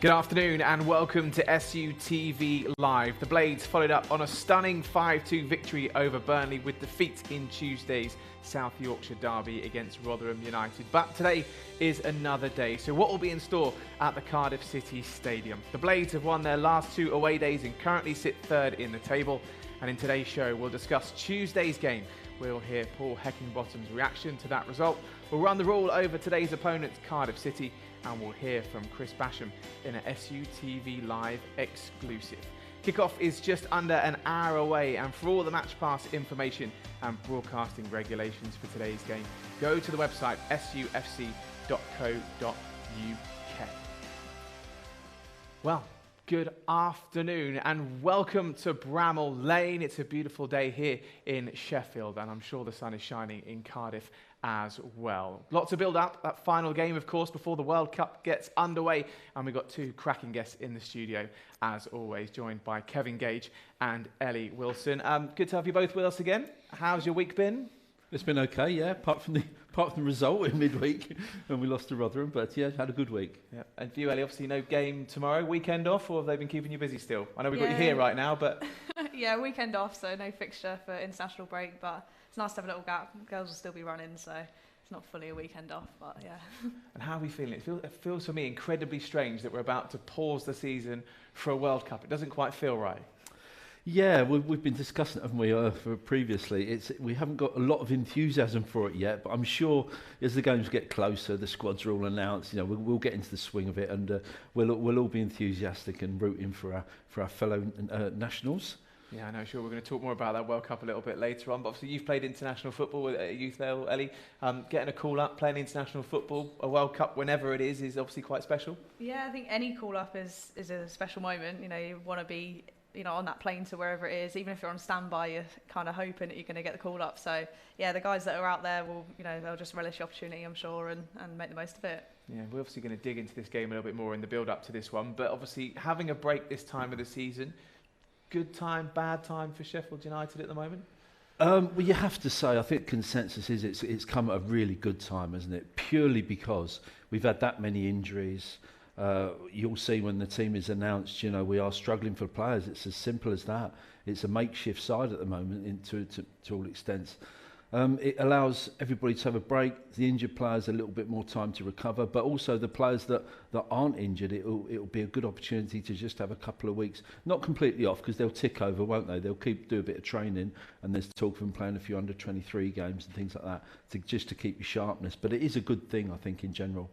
Good afternoon and welcome to SUTV Live. The Blades followed up on a stunning 5-2 victory over Burnley with defeat in Tuesday's South Yorkshire derby against Rotherham United. But today is another day, so what will be in store at the Cardiff City Stadium? The Blades have won their last 2 away days and currently sit third in the table. And in today's show, we'll discuss Tuesday's game. We'll hear Paul Heckingbottom's reaction to that result. We'll run the rule over today's opponents, Cardiff City, and we'll hear from Chris Basham in a SUTV Live exclusive. Kickoff is just under an hour away, and for all the match pass information and broadcasting regulations for today's game, go to the website sufc.co.uk. Well, good afternoon and welcome to Bramall Lane. It's a beautiful day here in Sheffield, and I'm sure the sun is shining in Cardiff as well. Lots to build up. That final game, of course, before the World Cup gets underway, and we've got 2 cracking guests in the studio, as always, joined by Kevin Gage and Ellie Wilson. Good to have you both with us again. How's your week been? It's been okay, yeah, apart from the result in midweek when we lost to Rotherham, but yeah, had a good week. Yeah. And for you, Ellie, obviously no game tomorrow. Weekend off, or have they been keeping you busy still? I know we've got you here right now, but... Yeah, weekend off, so no fixture for international break, but it's nice to have a little gap. Girls will still be running, so it's not fully a weekend off, but yeah. And how are we feeling? It feels for me incredibly strange that we're about to pause the season for a World Cup. It doesn't quite feel right. Yeah, we've been discussing it, haven't we, previously. We haven't got a lot of enthusiasm for it yet, but I'm sure as the games get closer, the squads are all announced. You know, we'll get into the swing of it, and we'll all be enthusiastic and rooting for our fellow nationals. Yeah, I know, sure. We're going to talk more about that World Cup a little bit later on. But obviously, you've played international football at youth level, Ellie. Getting a call up, playing international football, a World Cup, whenever it is obviously quite special. Yeah, I think any call up is a special moment. You know, you want to be, on that plane to wherever it is. Even if you're on standby, you're kind of hoping that you're going to get the call up. So, yeah, the guys that are out there will, they'll just relish the opportunity, I'm sure, and make the most of it. Yeah, we're obviously going to dig into this game a little bit more in the build-up to this one. But obviously, having a break this time of the season, good time, bad time for Sheffield United at the moment? Well, you have to say, I think consensus is it's come at a really good time, isn't it? Purely because we've had that many injuries. You'll see when the team is announced, we are struggling for players. It's as simple as that. It's a makeshift side at the moment to all extents. It allows everybody to have a break, the injured players a little bit more time to recover, but also the players that aren't injured, it'll be a good opportunity to just have a couple of weeks, not completely off, because they'll tick over, won't they? They'll do a bit of training, and there's talk of them playing a few under-23 games and things like that, just to keep your sharpness. But it is a good thing, I think, in general.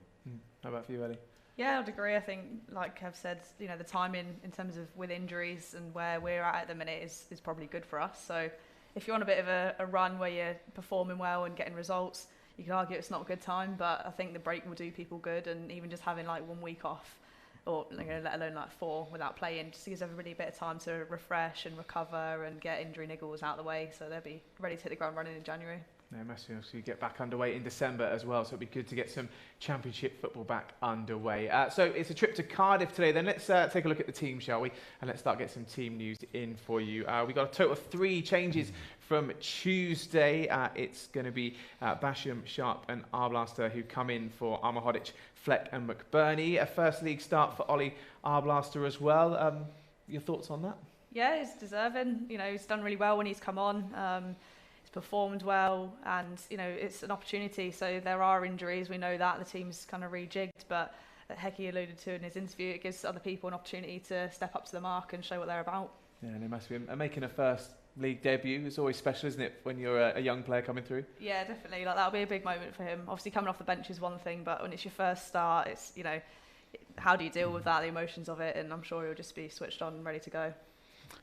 How about for you, Ellie? Yeah, I'd agree. I think, like Kev said, the timing in terms of with injuries and where we're at the minute is probably good for us. So if you're on a bit of a run where you're performing well and getting results, you can argue it's not a good time, but I think the break will do people good, and even just having like 1 week off, or let alone like 4 without playing, just gives everybody a bit of time to refresh and recover and get injury niggles out of the way, so they'll be ready to hit the ground running in January. Yeah, must be get back underway in December as well, so it'd be good to get some Championship football back underway. So it's a trip to Cardiff today. Then let's take a look at the team, shall we? And let's start getting some team news in for you. We got a total of 3 changes from Tuesday. It's going to be Basham, Sharp and Arblaster who come in for Armour-Hodic, Fleck and McBurney. A first league start for Ollie Arblaster as well. Your thoughts on that? Yeah, he's deserving. He's done really well when he's come on. Performed well, and it's an opportunity. So there are injuries, we know that the team's kind of rejigged, but Hecky alluded to in his interview, it gives other people an opportunity to step up to the mark and show what they're about. Yeah, and it must be making a first league debut. It's always special, isn't it, when you're a young player coming through? Yeah, definitely. Like, that'll be a big moment for him. Obviously, coming off the bench is one thing, but when it's your first start, it's how do you deal with that, the emotions of it? And I'm sure he'll just be switched on, ready to go.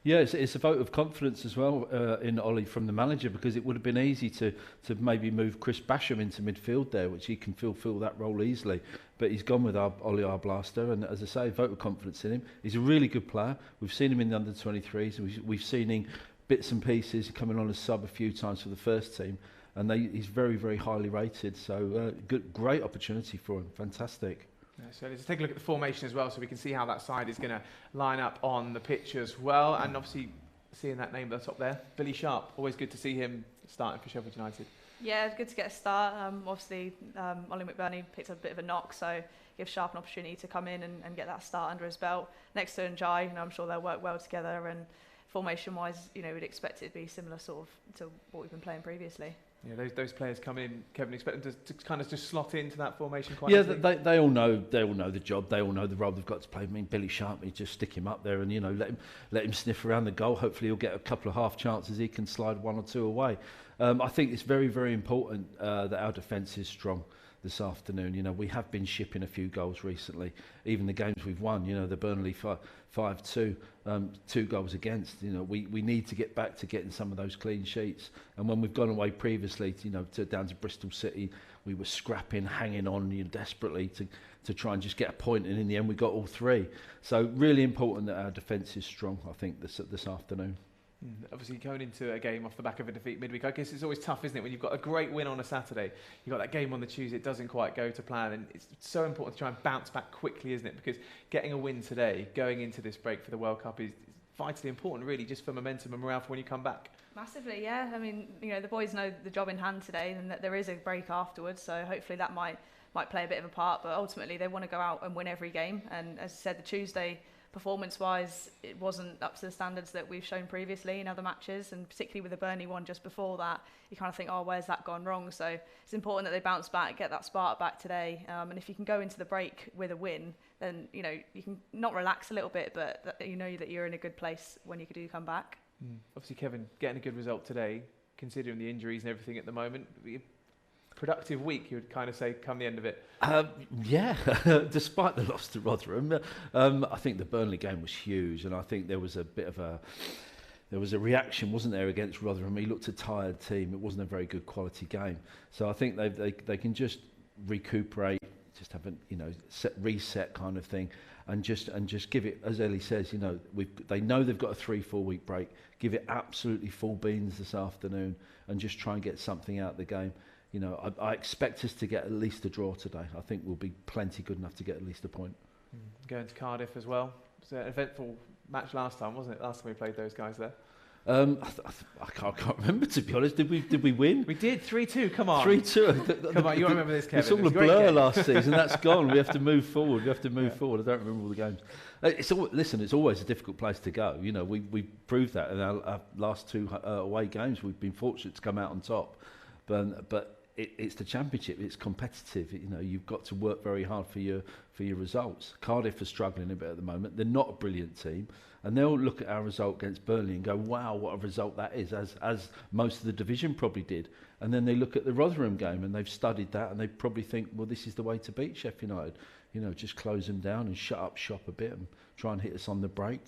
Yeah, it's a vote of confidence as well in Ollie from the manager, because it would have been easy to maybe move Chris Basham into midfield there, which he can fill that role easily. But he's gone with Ollie Arblaster, and as I say, vote of confidence in him. He's a really good player. We've seen him in the under-23s. We've seen him bits and pieces coming on as sub a few times for the first team, and he's very, very highly rated. So great opportunity for him. Fantastic. So let's take a look at the formation as well, so we can see how that side is going to line up on the pitch as well. And obviously, seeing that name at the top there, Billy Sharp, always good to see him starting for Sheffield United. Yeah, it's good to get a start. Obviously, Ollie McBurney picked up a bit of a knock, so give Sharp an opportunity to come in and get that start under his belt. Next to Njai, I'm sure they'll work well together, and formation-wise, we'd expect it to be similar sort of to what we've been playing previously. Yeah, those players come in, Kevin, expect them to kind of just slot into that formation quite easily? They all know the job, they all know the role they've got to play. I mean, Billy Sharp, you just stick him up there and let him sniff around the goal. Hopefully he'll get a couple of half chances, he can slide one or two away. I think it's very, very important that our defence is strong this afternoon. We have been shipping a few goals recently. Even the games we've won, the Burnley 5-2, 2 goals against. We need to get back to getting some of those clean sheets. And when we've gone away previously, down to Bristol City, we were scrapping, hanging on desperately to try and just get a point. And in the end, we got all 3. So really important that our defence is strong, I think, this afternoon. Obviously, going into a game off the back of a defeat midweek, I guess it's always tough, isn't it? When you've got a great win on a Saturday, you've got that game on the Tuesday, it doesn't quite go to plan, and it's so important to try and bounce back quickly, isn't it? Because getting a win today, going into this break for the World Cup, is vitally important, really, just for momentum and morale for when you come back. Massively, yeah. I mean, the boys know the job in hand today, and that there is a break afterwards, so hopefully that might play a bit of a part, but ultimately they want to go out and win every game. And as I said, the Tuesday, performance-wise, it wasn't up to the standards that we've shown previously in other matches, and particularly with the Burnley one just before that, you kind of think, where's that gone wrong? So it's important that they bounce back, get that spark back today, and if you can go into the break with a win, then you can not relax a little bit, but that you're in a good place when you do come back. Obviously, Kevin, getting a good result today, considering the injuries and everything at the moment, productive week, you would kind of say, come the end of it. Yeah, despite the loss to Rotherham, I think the Burnley game was huge, and I think there was a bit of a reaction, wasn't there, against Rotherham? He looked a tired team. It wasn't a very good quality game, so I think they can just recuperate, just have a reset kind of thing, and just give it, as Ellie says, they know they've got a 3-4 week break. Give it absolutely full beans this afternoon, and just try and get something out of the game. I expect us to get at least a draw today. I think we'll be plenty good enough to get at least a point. Going to Cardiff as well. It was an eventful match last time, wasn't it? Last time we played those guys there. I can't remember, to be honest. Did we win? We did, 3-2. Come on. 3-2. Come on, you remember this, Kevin. It's all a blur last season. That's gone. We have to move forward. I don't remember all the games. It's always a difficult place to go. We proved that in our last 2 away games. We've been fortunate to come out on top, but it's the Championship. It's competitive. You've got to work very hard for your results. Cardiff are struggling a bit at the moment. They're not a brilliant team, and they'll look at our result against Burnley and go, "Wow, what a result that is!" As most of the division probably did. And then they look at the Rotherham game and they've studied that, and they probably think, "Well, this is the way to beat Sheffield United. Just close them down and shut up shop a bit and try and hit us on the break."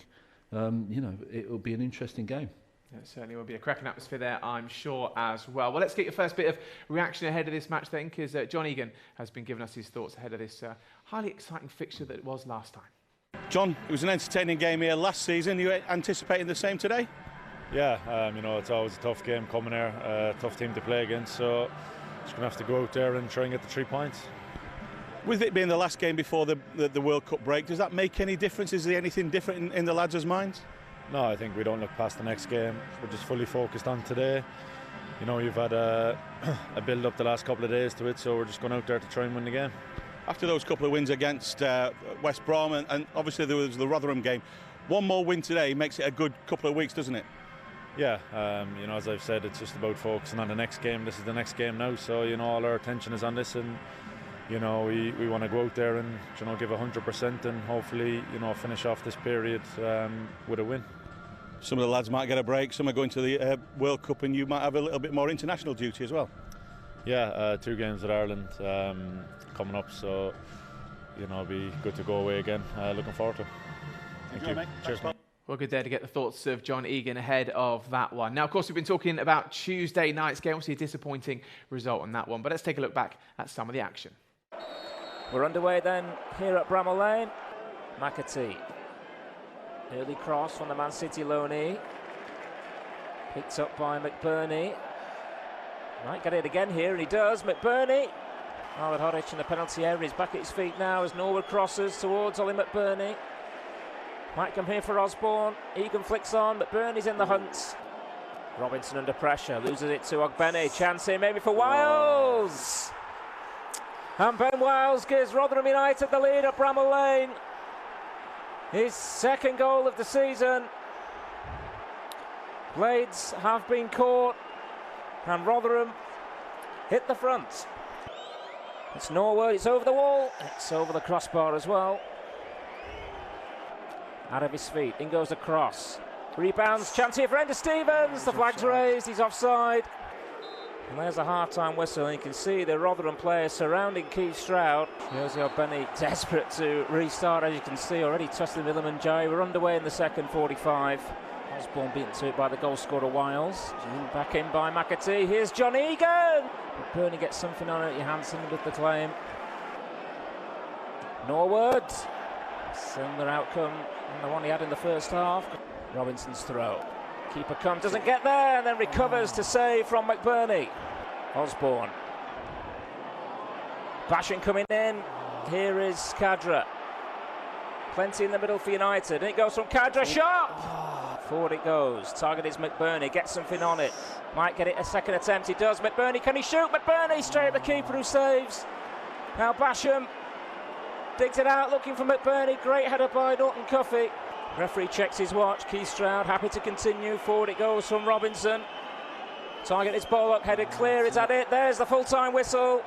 It'll be an interesting game. It certainly will be a cracking atmosphere there, I'm sure, as well. Well, let's get your first bit of reaction ahead of this match then, because John Egan has been giving us his thoughts ahead of this highly exciting fixture that it was last time. John, it was an entertaining game here last season. You anticipating the same today? Yeah, it's always a tough game coming here, tough team to play against, so just going to have to go out there and try and get the 3 points. With it being the last game before the World Cup break, does that make any difference? Is there anything different in the lads' minds? No, I think we don't look past the next game. We're just fully focused on today. You've had a build-up the last couple of days to it, so we're just going out there to try and win the game. After those couple of wins against West Brom and obviously there was the Rotherham game, one more win today makes it a good couple of weeks, doesn't it? Yeah, as I've said, it's just about focusing on the next game. This is the next game now, so all our attention is on this, and we want to go out there and give 100% and hopefully finish off this period with a win. Some of the lads might get a break, some are going to the World Cup, and you might have a little bit more international duty as well. Yeah, 2 games with Ireland coming up, so it'll be good to go away again. Looking forward to it. Thank you. Mate. Cheers, mate. Well, good there to get the thoughts of John Egan ahead of that one. Now, of course, we've been talking about Tuesday night's game. Obviously, a disappointing result on that one, but let's take a look back at some of the action. We're underway then here at Bramall Lane. McAtee. Early cross from the Man City loanee. Picked up by McBurney. Might get it again here, and he does. McBurney. Ahmed Horic in the penalty area. He's back at his feet now as Norwood crosses towards Ollie McBurney. Might come here for Osborne. Egan flicks on. McBurney's in the hunt. Robinson under pressure. Loses it to Ogbene. Chance here maybe for Wiles. And Ben Wiles gives Rotherham United the lead at Bramall Lane. His second goal of the season. Blades have been caught and Rotherham hit the front. It's Norwood, it's over the wall, it's over the crossbar as well. Out of his feet, in goes the cross. Rebounds, chance here for Ender Stevens, the flag's raised, he's offside. And there's a half-time whistle, and you can see the Rotherham players surrounding Keith Stroud. Josie Benny desperate to restart, as you can see, already touched the middle and Jai. We're underway in the second 45. Osborne beaten to it by the goal scorer Wiles. Back in by McAtee. Here's John Egan. Burnley gets something on it. Johansson with the claim. Norwood. Similar outcome than the one he had in the first half. Robinson's throw. Keeper comes, doesn't get there, and then recovers to save from McBurney. Osborne. Basham coming in. Here is Kadra. Plenty in the middle for United. And it goes from Kadra. Shot! Forward it goes. Target is McBurney. Gets something on it. Might get it a second attempt. He does. McBurney, can he shoot? McBurney straight at the keeper who saves. Now Basham digs it out looking for McBurney. Great header by Norton Cuffy. Referee checks his watch. Keith Stroud happy to continue. Forward it goes from Robinson. Target is Bullock. Headed clear. Is that it? There's the full-time whistle.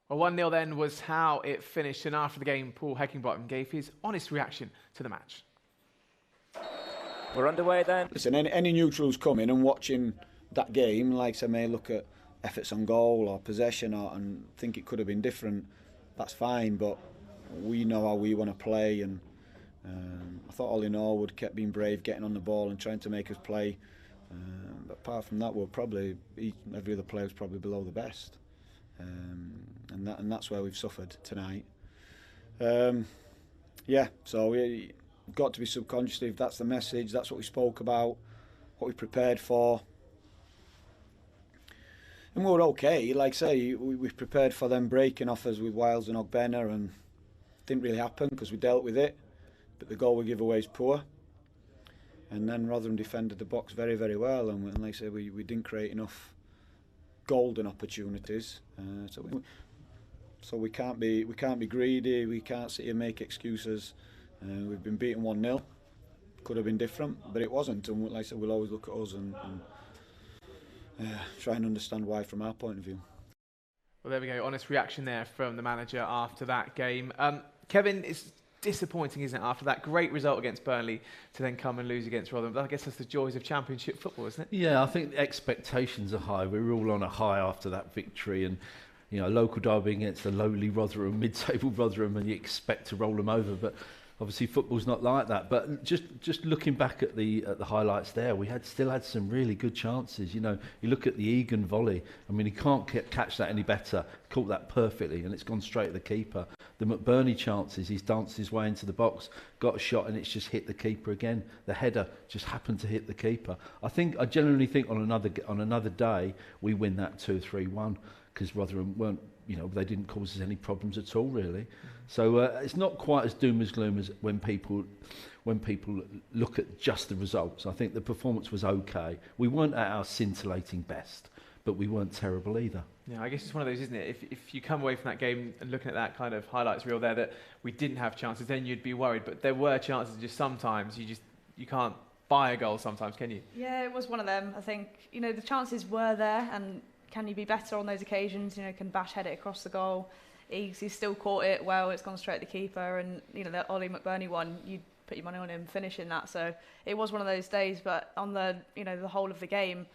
Well, 1-0 then was how it finished, and after the game, Paul Heckingbottom gave his honest reaction to the match. We're underway then. Listen, any neutrals coming and watching that game, like I may look at efforts on goal or possession and think it could have been different, that's fine, but we know how we want to play, and I thought Ollie Norwood kept being brave, getting on the ball and trying to make us play. But apart from that, every other player was probably below the best. And that's where we've suffered tonight. So we got to be subconsciously, if that's the message, that's what we spoke about, what we prepared for. And we were okay, like I say, we prepared for them breaking off us with Wiles and Ogbena, and it didn't really happen because we dealt with it, but the goal we give away is poor. And then Rotherham defended the box very, very well, and like I say, we didn't create enough golden opportunities. So we can't be greedy. We can't sit here and make excuses. We've been beaten 1-0. Could have been different, but it wasn't. And like I said, we'll always look at us and try and understand why from our point of view. Well, there we go. Honest reaction there from the manager after that game. Kevin, it's disappointing, isn't it, after that great result against Burnley to then come and lose against Rotherham? I guess that's the joys of Championship football, isn't it? Yeah, I think the expectations are high. We were all on a high after that victory, and you know, local derby against a lowly Rotherham, mid-table Rotherham, and you expect to roll them over, but obviously football's not like that. But just looking back at the highlights there, we still had some really good chances. You know, you look at the Egan volley. I mean, he can't catch that any better. Caught that perfectly, and it's gone straight at the keeper. The McBurney chances, he's danced his way into the box, got a shot, and it's just hit the keeper again. The header just happened to hit the keeper. I genuinely think on another day we win that 2-3-1. Because Rotherham weren't, you know, they didn't cause us any problems at all, really. So it's not quite as doom as gloom as when people look at just the results. I think the performance was okay. We weren't at our scintillating best, but we weren't terrible either. Yeah, I guess it's one of those, isn't it? If you come away from that game and looking at that kind of highlights reel there that we didn't have chances, then you'd be worried. But there were chances. Just sometimes you can't buy a goal. Sometimes, can you? Yeah, it was one of them. I think, you know, the chances were there, and can you be better on those occasions? You know, can Bash head it across the goal? He's still caught it well. It's gone straight at the keeper, and you know, the Ollie McBurney one, you'd put your money on him finishing that. So it was one of those days. But on the whole of the game,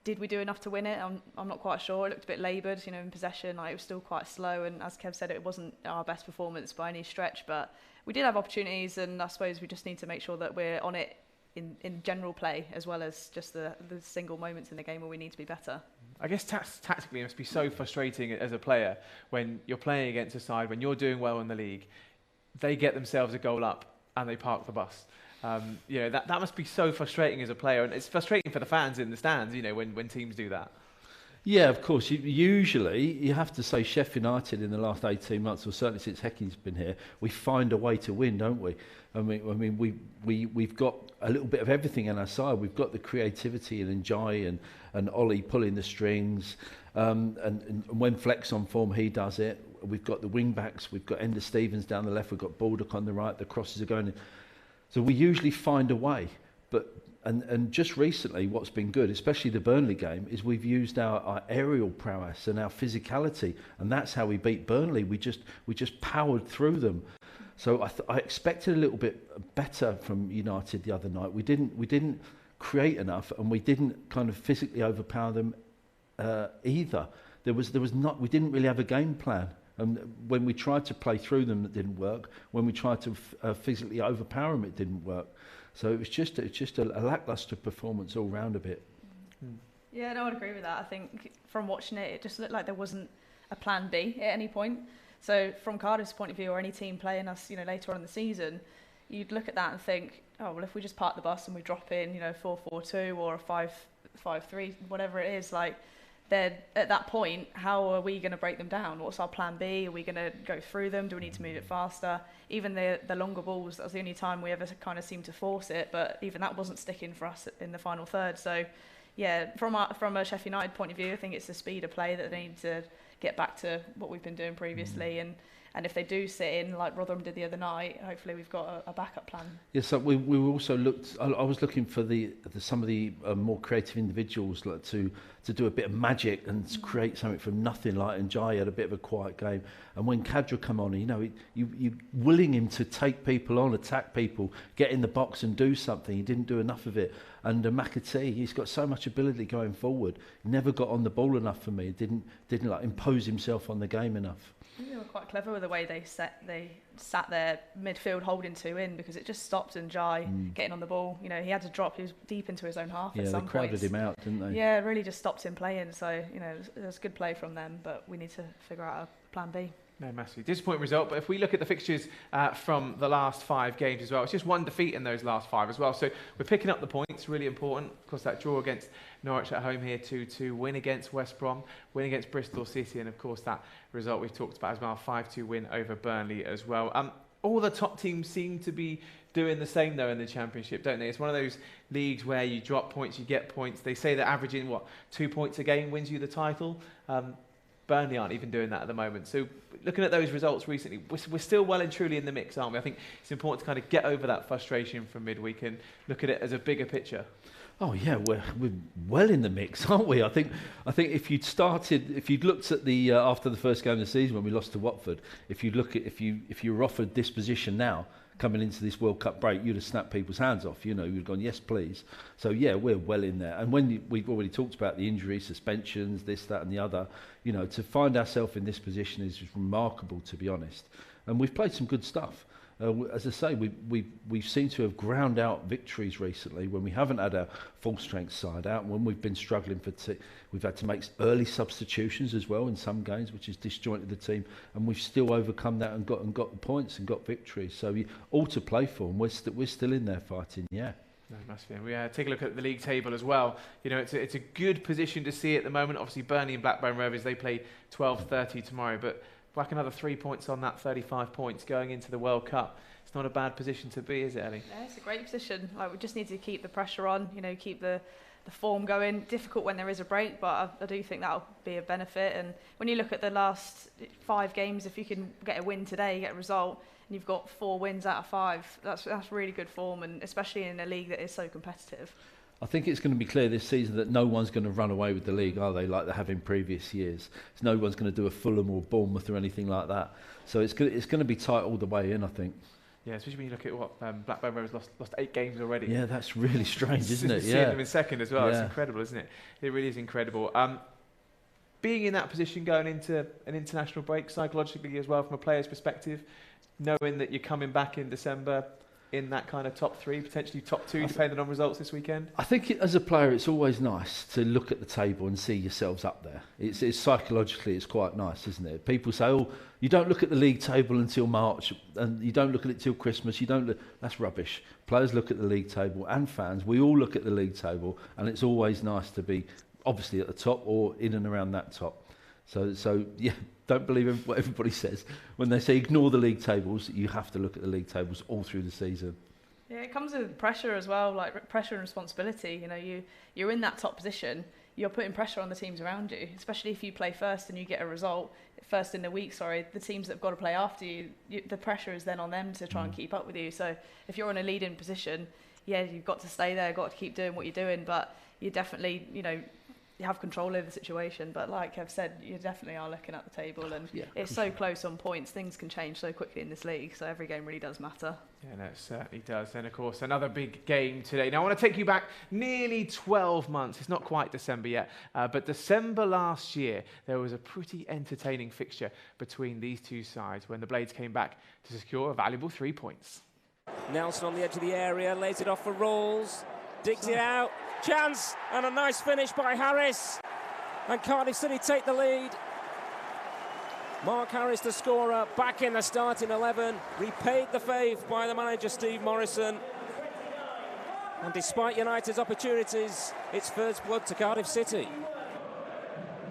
did we do enough to win it? I'm not quite sure. It looked a bit laboured, you know, in possession. Like, it was still quite slow, and as Kev said, it wasn't our best performance by any stretch. But we did have opportunities, and I suppose we just need to make sure that we're on it in general play, as well as just the single moments in the game where we need to be better. I guess tactically it must be so frustrating as a player when you're playing against a side, when you're doing well in the league, they get themselves a goal up and they park the bus. You know, that must be so frustrating as a player, and it's frustrating for the fans in the stands, you know, when teams do that. Yeah, of course. Usually, you have to say Sheffield United in the last 18 months, or certainly since Hecking's been here, we find a way to win, don't we? I mean, we've got a little bit of everything on our side. We've got the creativity and Njai and Ollie pulling the strings, and when Fleck's on form, he does it. we've got the wing backs, we've got Ender Stevens down the left, we've got Baldock on the right, the crosses are going in. So we usually find a way. But and just recently, what's been good, especially the Burnley game, is we've used our aerial prowess and our physicality, and that's how we beat Burnley. We just powered through them. So I expected a little bit better from United the other night. We didn't create enough, and we didn't kind of physically overpower them either. We didn't really have a game plan. And when we tried to play through them, it didn't work. When we tried to physically overpower them, it didn't work. So it was just a lacklustre performance all round a bit. Yeah, no, I'd agree with that. I think from watching it, it just looked like there wasn't a plan B at any point. So from Cardiff's point of view, or any team playing us, later on in the season, you'd look at that and think, oh well, if we just park the bus and we drop in, 4-4-2 or a 5-5-3, whatever it is, like, then at that point, how are we going to break them down? What's our plan B? Are we going to go through them? Do we need to move it faster? Even the longer balls, that was the only time we ever kind of seemed to force it, but even that wasn't sticking for us in the final third. So, yeah, from a Sheffield United point of view, I think it's the speed of play that they need to get back to what we've been doing previously. And if they do sit in like Rotherham did the other night, hopefully we've got a backup plan. Yes, so we also looked. I was looking for some of the more creative individuals to do a bit of magic and create something from nothing. Like Njai had a bit of a quiet game, and when Kadra come on, you willing him to take people on, attack people, get in the box and do something. He didn't do enough of it. And McAtee, he's got so much ability going forward. He never got on the ball enough for me. Didn't like impose himself on the game enough. I think they were quite clever with the way they sat their midfield holding two in, because it just stopped Njai getting on the ball. He had to drop. He was deep into his own half at some they crowded points. him out, didn't they? Yeah, really just stopped him playing. So, it was good play from them, but we need to figure out a plan B. No, massively disappointing result, but if we look at the fixtures from the last 5 games as well, it's just one defeat in those last 5 as well. So we're picking up the points, really important. Of course, that draw against Norwich at home here, 2-2, win against West Brom, win against Bristol City, and of course that result we've talked about as well, 5-2 win over Burnley as well. All the top teams seem to be doing the same though in the Championship, don't they? It's one of those leagues where you drop points, you get points. They say that averaging 2 points a game wins you the title. Burnley aren't even doing that at the moment. So looking at those results recently, we're still well and truly in the mix, aren't we? I think it's important to kind of get over that frustration from midweek and look at it as a bigger picture. Oh yeah, we're well in the mix, aren't we? I think if you'd looked at the after the first game of the season when we lost to Watford, if you were offered this position now coming into this World Cup break, you'd have snapped people's hands off. You'd have gone, yes, please. So yeah, we're well in there. And when we've already talked about the injuries, suspensions, this, that, and the other, to find ourselves in this position is remarkable, to be honest. And we've played some good stuff. As I say, we've seemed to have ground out victories recently when we haven't had our full strength side out, and when we've been struggling we've had to make early substitutions as well in some games, which has disjointed the team, and we've still overcome that and got the points and got victories. So all to play for, and we're still in there fighting. Yeah. No, must be. We take a look at the league table as well. It's a good position to see at the moment. Obviously, Burnley and Blackburn Rovers, they play 12:30 tomorrow, but back another 3 points on that, 35 points going into the World Cup. It's not a bad position to be, is it, Ellie? Yeah, it's a great position. We just need to keep the pressure on, keep the form going. Difficult when there is a break, but I do think that'll be a benefit. And when you look at the last 5 games, if you can get a win today, get a result, and you've got 4 wins out of 5, that's really good form, and especially in a league that is so competitive. I think it's going to be clear this season that no one's going to run away with the league, are they, like they have in previous years? No one's going to do a Fulham or Bournemouth or anything like that. So it's going to be tight all the way in, I think. Yeah, especially when you look at what Blackburn Rovers lost 8 games already. Yeah, that's really strange, isn't it? Seeing them in second as well, yeah. It's incredible, isn't it? It really is incredible. Being in that position going into an international break psychologically as well from a player's perspective, knowing that you're coming back in December in that kind of top 3, potentially top 2, depending on results this weekend? I think as a player, it's always nice to look at the table and see yourselves up there. It's psychologically, it's quite nice, isn't it? People say, oh, you don't look at the league table until March, and you don't look at it till Christmas. That's rubbish. Players look at the league table, and fans, we all look at the league table, and it's always nice to be obviously at the top or in and around that top. So yeah, don't believe what everybody says. When they say ignore the league tables, you have to look at the league tables all through the season. Yeah, it comes with pressure as well, like pressure and responsibility. You're in that top position. you're putting pressure on the teams around you, especially if you play first and you get a result first in the week. The teams that have got to play after you, the pressure is then on them to try and keep up with you. So if you're in a leading position, yeah, you've got to stay there, got to keep doing what you're doing, but you definitely, you have control over the situation. But like I've said, you definitely are looking at the table, and it's so close on points. Things can change so quickly in this league, so every game really does matter. Yeah, no, it certainly does. And of course, another big game today. Now, I want to take you back nearly 12 months. It's not quite December yet, but December last year, there was a pretty entertaining fixture between these two sides when the Blades came back to secure a valuable 3 points. Nelson on the edge of the area, lays it off for Rawls, digs it out, chance, and a nice finish by Harris. And Cardiff City take the lead. Mark Harris, the scorer, back in the starting 11, repaid the faith by the manager Steve Morrison. And despite United's opportunities, it's first blood to Cardiff City.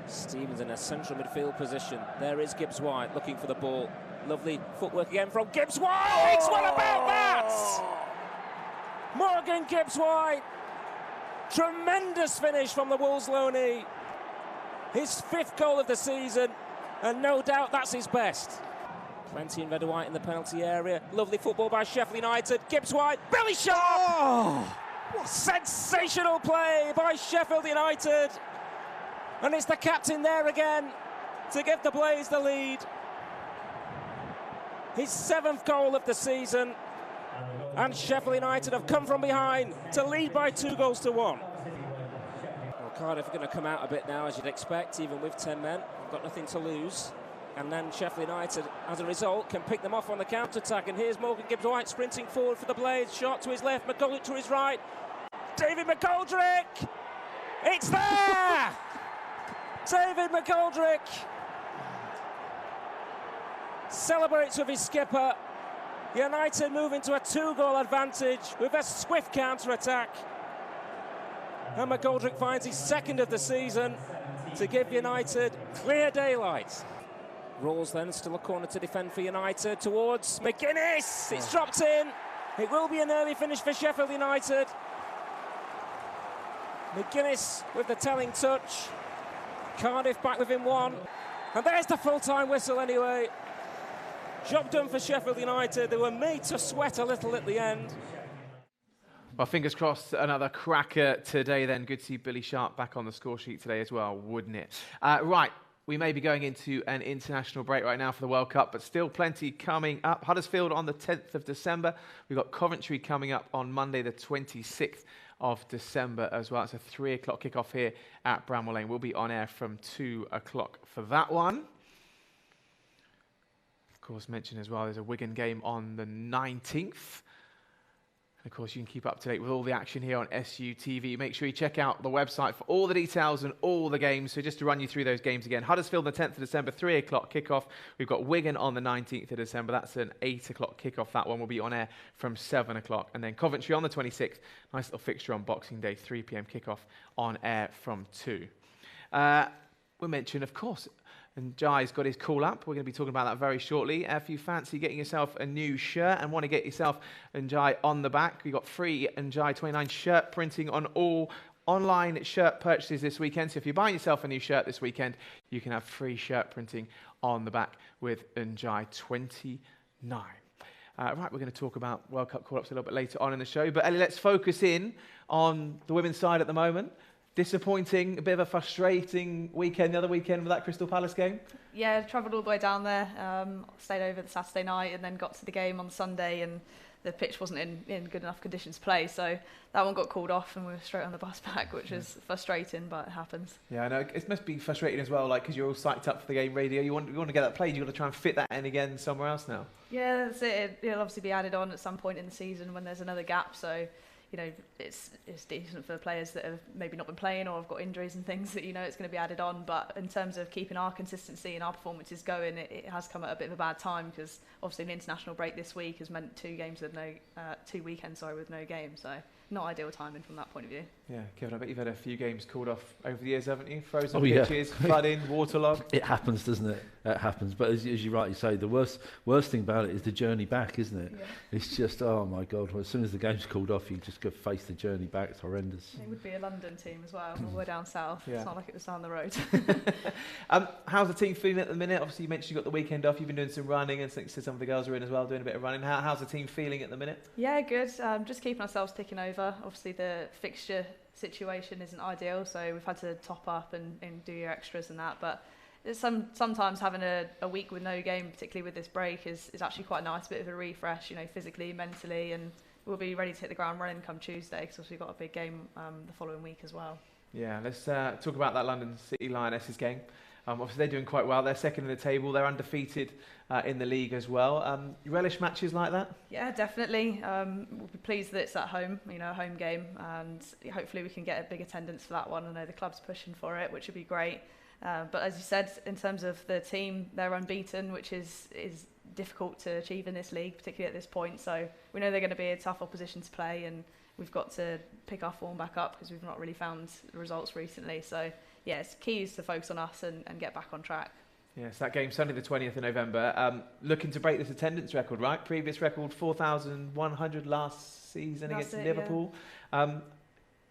Stevens in a central midfield position. There is Gibbs White looking for the ball. Lovely footwork again from Gibbs White. It's what about that? Morgan Gibbs White. Tremendous finish from the Wolves loanee. His 5th goal of the season, and no doubt that's his best. Plenty in red and white in the penalty area. Lovely football by Sheffield United. Gibbs White, Billy Sharp! Oh, sensational play by Sheffield United. And it's the captain there again to give the Blades the lead. His 7th goal of the season. And Sheffield United have come from behind to lead by 2-1. Well, Cardiff are going to come out a bit now, as you'd expect, even with 10 men. Got nothing to lose. And then Sheffield United, as a result, can pick them off on the counter-attack. And here's Morgan Gibbs White sprinting forward for the Blades. Shot to his left, McGoldrick to his right. David McGoldrick! It's there! David McGoldrick celebrates with his skipper. United move into a 2-goal advantage with a swift counter-attack. And McGoldrick finds his 2nd of the season to give United clear daylight. Rawls then still a corner to defend for United towards McGuinness. It's dropped in. It will be an early finish for Sheffield United. McGuinness with the telling touch. Cardiff back within 1. And there's the full-time whistle anyway. Job done for Sheffield United. They were made to sweat a little at the end. Well, fingers crossed, another cracker today then. Good to see Billy Sharp back on the score sheet today as well, wouldn't it? Right, we may be going into an international break right now for the World Cup, but still plenty coming up. Huddersfield on the 10th of December. We've got Coventry coming up on Monday, the 26th of December as well. It's a 3 o'clock kickoff here at Bramall Lane. We'll be on air from 2 o'clock for that one. Of course, mentioned as well, there's a Wigan game on the 19th. And of course, you can keep up to date with all the action here on SUTV. Make sure you check out the website for all the details and all the games. So just to run you through those games again, Huddersfield on the 10th of December, 3 o'clock kickoff. We've got Wigan on the 19th of December. That's an 8 o'clock kickoff. That one will be on air from 7 o'clock. And then Coventry on the 26th. Nice little fixture on Boxing Day, 3 p.m. kickoff on air from 2. We mentioned, of course, and Jai's got his call up. We're going to be talking about that very shortly. If you fancy getting yourself a new shirt and want to get yourself Njai on the back, we've got free Njai 29 shirt printing on all online shirt purchases this weekend. So if you're buying yourself a new shirt this weekend, you can have free shirt printing on the back with Njai 29. Right, we're going to talk about World Cup call-ups a little bit later on in the show. But Ellie, let's focus in on the women's side at the moment. Disappointing, a bit of a frustrating weekend the other weekend with that Crystal Palace game. Yeah, travelled all the way down there, stayed over the Saturday night and then got to the game on the Sunday, and the pitch wasn't in good enough conditions to play, so that one got called off and we were straight on the bus back, which is frustrating, but it happens. Yeah, I know, it must be frustrating as well, like, because you're all psyched up for the game radio, you want to get that played, you've got to try and fit that in again somewhere else now. Yeah, that's it. It'll obviously be added on at some point in the season when there's another gap, so you know, it's decent for the players that have maybe not been playing or have got injuries and things that, you know, it's going to be added on. But in terms of keeping our consistency and our performances going, it has come at a bit of a bad time because obviously an international break this week has meant 2 weekends with no game. So not ideal timing from that point of view. Yeah, Kevin, I bet you've had a few games called off over the years, haven't you? Frozen pitches, flooding, waterlogged. It happens, doesn't it? It happens. But as you rightly say, the worst thing about it is the journey back, isn't it? Yeah. It's just, oh my God, well, as soon as the game's called off, you just just got to face the journey back. It's horrendous. It would be a London team as well, all the way down south. Yeah. It's not like it was down the road. How's the team feeling at the minute? Obviously, you mentioned you got the weekend off. You've been doing some running, and so some of the girls are in as well, doing a bit of running. How's the team feeling at the minute? Yeah, good. Just keeping ourselves ticking over. Obviously, the fixture situation isn't ideal, so we've had to top up and do your extras and that. But it's sometimes having a week with no game, particularly with this break, is actually quite nice. A bit of a refresh, physically, mentally, and we'll be ready to hit the ground running come Tuesday because we've got a big game the following week as well. Yeah, let's talk about that London City Lionesses game. Obviously, they're doing quite well. They're second in the table. They're undefeated in the league as well. You relish matches like that? Yeah, definitely. We'll be pleased that it's at home, a home game, and hopefully we can get a big attendance for that one. I know the club's pushing for it, which would be great. But as you said, in terms of the team, they're unbeaten, which is difficult to achieve in this league, particularly at this point. So we know they're going to be a tough opposition to play, and we've got to pick our form back up because we've not really found the results recently. So yeah, it's key is to focus on us and get back on track. Yes, that game Sunday the 20th of November. Looking to break this attendance record, right? Previous record 4,100 last season against Liverpool. Yeah.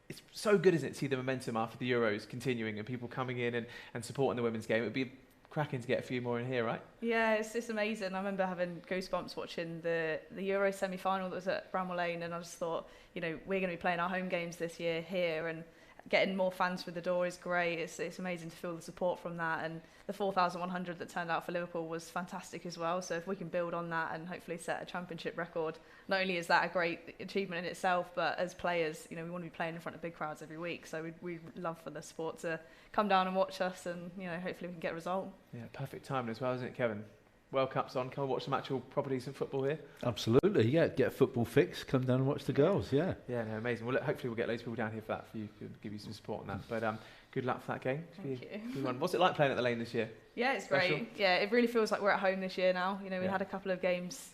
It's so good, isn't it, to see the momentum after the Euros continuing and people coming in and supporting the women's game. It would be cracking to get a few more in here, right? Yeah, it's amazing. I remember having goosebumps watching the Euro semi-final that was at Bramall Lane, and I just thought, we're going to be playing our home games this year here, and getting more fans through the door is great. It's amazing to feel the support from that, and the 4,100 that turned out for Liverpool was fantastic as well. So if we can build on that and hopefully set a championship record, not only is that a great achievement in itself, but as players, we want to be playing in front of big crowds every week. So we'd love for the support to come down and watch us, and hopefully we can get a result. Yeah, perfect timing as well, isn't it, Kevin? World Cup's on. Come and watch some actual proper decent football here. Absolutely, yeah. Get a football fix. Come down and watch the girls. Yeah. Yeah, no, amazing. Well, hopefully we'll get loads of people down here for that. For you, give you some support on that. But good luck for that game. Thank you. What's it like playing at the Lane this year? Yeah, it's Special? great. Yeah, it really feels like we're at home this year now. We had a couple of games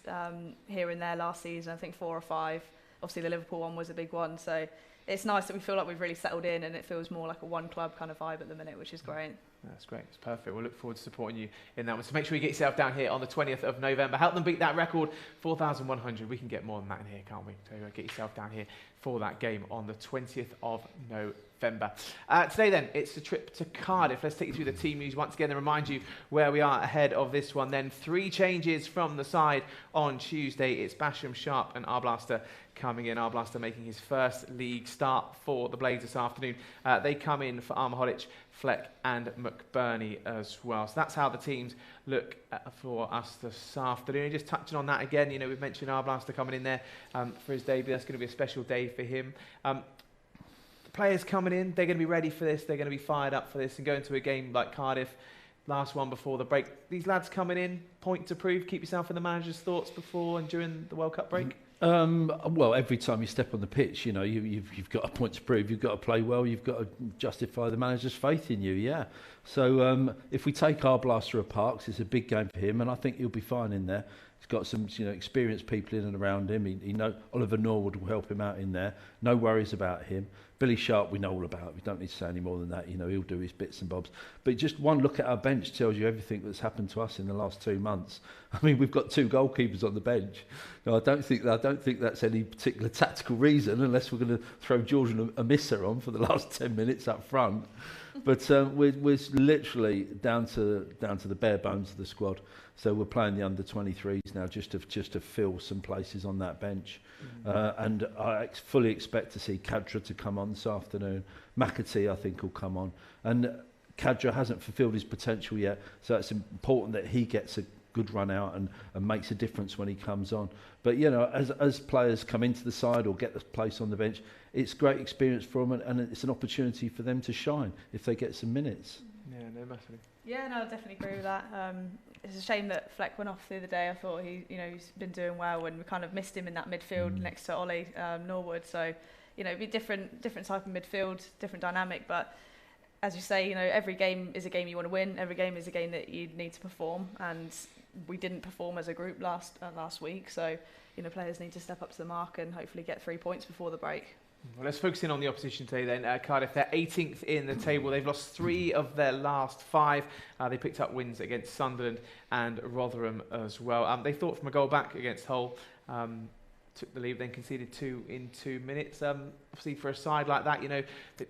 here and there last season. I think 4 or 5. Obviously, the Liverpool one was a big one. So it's nice that we feel like we've really settled in, and it feels more like a one club kind of vibe at the minute, which is great. That's great. It's perfect. We'll look forward to supporting you in that one. So make sure you get yourself down here on the 20th of November. Help them beat that record, 4,100. We can get more than that in here, can't we? So get yourself down here for that game on the 20th of November. Today then, it's the trip to Cardiff. Let's take you through the team news once again and remind you where we are ahead of this one. Then 3 changes from the side on Tuesday. It's Basham, Sharp and Arblaster coming in. Arblaster making his first league start for the Blades this afternoon. They come in for Armour-Hodich, Fleck and McBurney as well. So that's how the teams look for us this afternoon. Just touching on that again, we've mentioned Arblaster coming in there for his debut. That's going to be a special day for him. The players coming in, they're going to be ready for this. They're going to be fired up for this and going to a game like Cardiff, last one before the break. These lads coming in, point to prove, keep yourself in the manager's thoughts before and during the World Cup break? Well, every time you step on the pitch, you've got a point to prove. You've got to play well. You've got to justify the manager's faith in you. Yeah. So if we take our blaster apart, 'cause it's a big game for him, and I think he'll be fine in there. He's got some, experienced people in and around him. He Oliver Norwood will help him out in there. No worries about him. Billy Sharp, we know all about. We don't need to say any more than that. He'll do his bits and bobs. But just one look at our bench tells you everything that's happened to us in the last 2 months. I mean, we've got 2 goalkeepers on the bench. Now, I don't think that's any particular tactical reason, unless we're going to throw Jordan Amissa on for the last 10 minutes up front. But we're literally down to the bare bones of the squad. So we're playing the under-23s now just to fill some places on that bench. And I fully expect to see Kadra to come on this afternoon. McAtee, I think, will come on. And Kadra hasn't fulfilled his potential yet, so it's important that he gets a good run out and makes a difference when he comes on. But, as players come into the side or get the place on the bench, it's great experience for them, and it's an opportunity for them to shine if they get some minutes. Yeah, no, massively. Yeah, no, I definitely agree with that. It's a shame that Fleck went off the other day. I thought he's been doing well, and we kind of missed him in that midfield next to Ollie Norwood. So, it'd be different type of midfield, different dynamic. But as you say, every game is a game you want to win. Every game is a game that you need to perform, and we didn't perform as a group last week. So, players need to step up to the mark and hopefully get 3 points before the break. Well, let's focus in on the opposition today then. Cardiff, they're 18th in the table. They've lost 3 of their last 5. They picked up wins against Sunderland and Rotherham as well. They thought from a goal back against Hull. took the lead, then conceded 2 in 2 minutes. Obviously, for a side like that, the